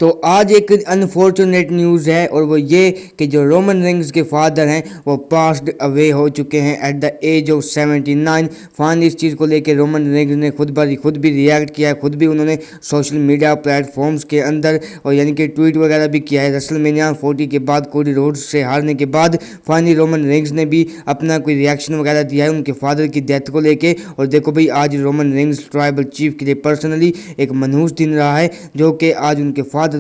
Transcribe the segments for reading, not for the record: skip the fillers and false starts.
तो आज एक अनफॉर्चुनेट न्यूज़ है और वो ये कि जो रोमन रेंग्स के फादर हैं वो पास्ड अवे हो चुके हैं एट द एज ऑफ 79। फाइनली इस चीज़ को लेकर रोमन रेंग्स ने खुद भी रिएक्ट किया है, खुद भी उन्होंने सोशल मीडिया प्लेटफॉर्म्स के अंदर और यानी कि ट्वीट वगैरह भी किया है। रेसलमेनिया 40 के बाद कोडी रोड्स से हारने के बाद फाइनली रोमन रेंग्स ने भी अपना कोई रिएक्शन वगैरह दिया है उनके फादर की डेथ को लेके। और देखो भाई, आज रोमन रेंग्स ट्राइबल चीफ के लिए पर्सनली एक मनहूस दिन रहा है, जो कि आज उनके फादर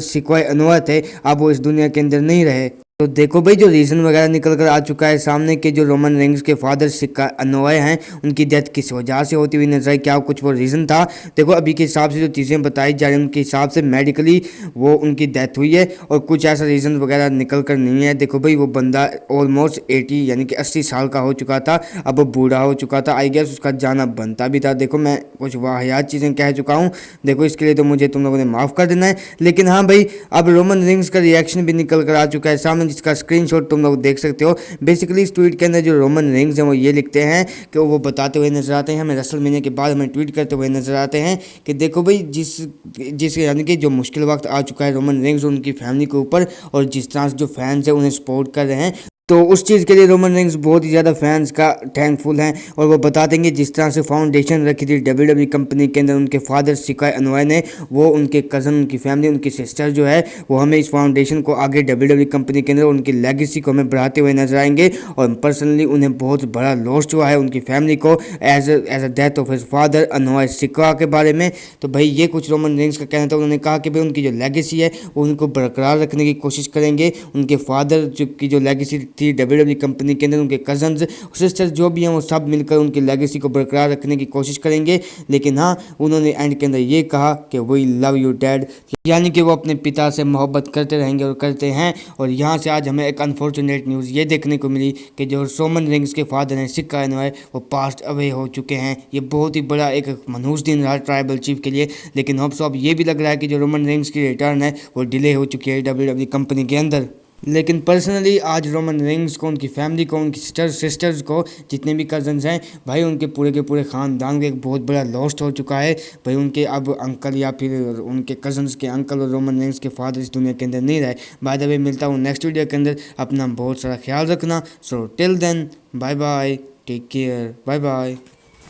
सिक्वाय अनवर थे, अब वो इस दुनिया के अंदर नहीं रहे। तो देखो भाई, जो रीज़न वगैरह निकल कर आ चुका है सामने के जो रोमन रेंग्स के फादर सिक्का अनोए हैं उनकी डेथ किस वजह से होती हुई नजर आई, क्या कुछ वो रीज़न था। देखो अभी के हिसाब से जो चीज़ें बताई जा रही हैं उनके हिसाब से मेडिकली वो उनकी डेथ हुई है और कुछ ऐसा रीज़न वगैरह निकल कर नहीं है। देखो भाई, वो बंदा ऑलमोस्ट 80 यानी कि 80 साल का हो चुका था, अब वो बूढ़ा हो चुका था। आई गेस उसका जाना बनता भी था। देखो मैं कुछ वाहियात चीज़ें कह चुका हूँ, देखो इसके लिए तो मुझे तुम लोगों ने माफ़ कर देना है। लेकिन हाँ भाई, अब रोमन रेंग्स का रिएक्शन भी निकल कर आ चुका है सामने, जिसका स्क्रीनशॉट तुम लोग देख सकते हो। बेसिकली इस ट्वीट के अंदर जो रोमन रेंग्स हैं वो ये लिखते हैं कि वो बताते हुए नजर आते हैं हमें, रेसलमेनिया के बाद हमें ट्वीट करते हुए नजर आते हैं कि देखो भाई, जिस यानी कि जो मुश्किल वक्त आ चुका है रोमन रेंग्स और उनकी फैमिली के ऊपर, और जिस तरह से जो फैंस हैं उन्हें सपोर्ट कर रहे हैं, तो उस चीज़ के लिए रोमन रेंग्स बहुत ही ज़्यादा फैंस का थैंकफुल हैं। और वो बता देंगे जिस तरह से फाउंडेशन रखी थी WWE कंपनी के अंदर उनके फादर सिकाई अनवर ने, वो उनके कज़न, उनकी फैमिली, उनकी सिस्टर जो है वो हमें इस फाउंडेशन को आगे WWE कंपनी के अंदर उनकी लेगेसी को हमें बढ़ाते हुए नजर आएंगे। और पर्सनली उन्हें बहुत बड़ा लॉस हुआ है उनकी फैमिली को as a death of his father Anwar Sikka के बारे में। तो भाई ये कुछ रोमन रेंग्स का कहना था। उन्होंने कहा कि भाई उनकी जो लेगेसी है वो उनको बरकरार रखने की कोशिश करेंगे। उनके फादर की जो लेगेसी थी WWE कंपनी के अंदर, उनके कजन्स सिस्टर्स जो भी हैं वो सब मिलकर उनकी लेगेसी को बरकरार रखने की कोशिश करेंगे। लेकिन हाँ, उन्होंने एंड के अंदर ये कहा कि वी लव यू डैड, यानी कि वो अपने पिता से मोहब्बत करते रहेंगे और करते हैं। और यहाँ से आज हमें एक अनफॉर्चुनेट न्यूज़ ये देखने को मिली कि जो रोमन रेंग्स के फादर हैं सिक्का अनवर, वो पास्ट अवे हो चुके हैं। ये बहुत ही बड़ा एक मनहूस दिन रहा ट्राइबल चीफ के लिए। लेकिन अब ये भी लग रहा है कि जो रोमन रेंग्स की रिटर्न है वो डिले हो चुकी है WWE कंपनी के अंदर। लेकिन पर्सनली आज रोमन रेंग्स को, उनकी फैमिली को, उनकी सिस्टर्स को, जितने भी कजन्स हैं भाई, उनके पूरे के पूरे ख़ानदान को एक बहुत बड़ा लॉस हो चुका है भाई। उनके अब अंकल या फिर उनके कजन्स के अंकल और रोमन रेंग्स के फादर इस दुनिया के अंदर नहीं रहे। बाय द वे, मिलता हूँ नेक्स्ट वीडियो के अंदर। अपना बहुत सारा ख्याल रखना। So till then, bye bye, take care, bye bye.